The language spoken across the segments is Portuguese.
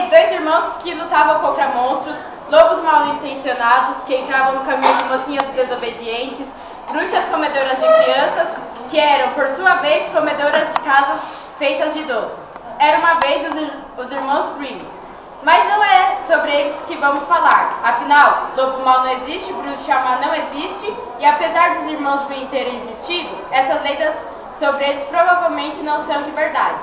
vez, dois irmãos que lutavam contra monstros, lobos mal intencionados que entravam no caminho de mocinhas desobedientes, bruxas comedoras de crianças, que eram, por sua vez, comedoras de casas feitas de doces. Era uma vez os irmãos Grimm. Mas não é sobre eles que vamos falar. Afinal, lobo mal não existe, bruxa má não existe, e apesar dos irmãos Grimm terem existido, essas lendas sobre eles provavelmente não são de verdade.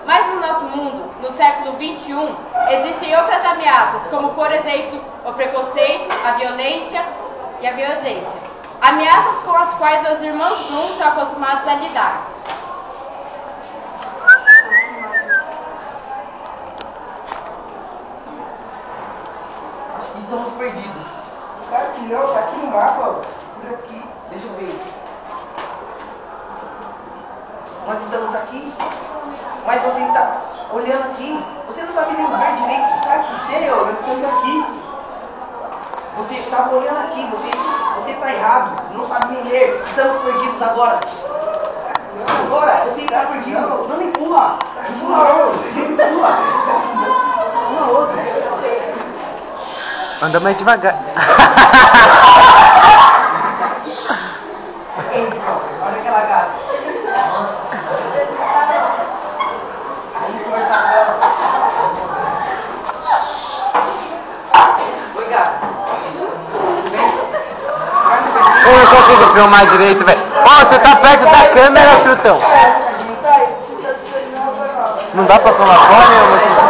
Mas no nosso mundo, no século XXI, existem outras ameaças, como por exemplo, o preconceito, a violência e a violência. Ameaças com as quais os irmãos Grimm estão acostumados a lidar. Acho que estamos perdidos. Claro que não, tá aqui no mapa, por aqui. Deixa eu ver isso. Nós estamos aqui, mas você está olhando aqui. Você não sabe nem ver direito. Tá aqui, senhor, nós estamos aqui. Você estava olhando aqui, você está errado. Não sabe nem ler. Estamos perdidos agora. Agora, você está perdido. Não me empurra. Empurra outro. Anda mais devagar. Olha aquela gata. Vamos conversar com ela. Oi, gata. Tudo bem? Eu não consigo filmar direito, velho. Ó, você tá perto da câmera, frutão. Não dá pra falar fone, eu não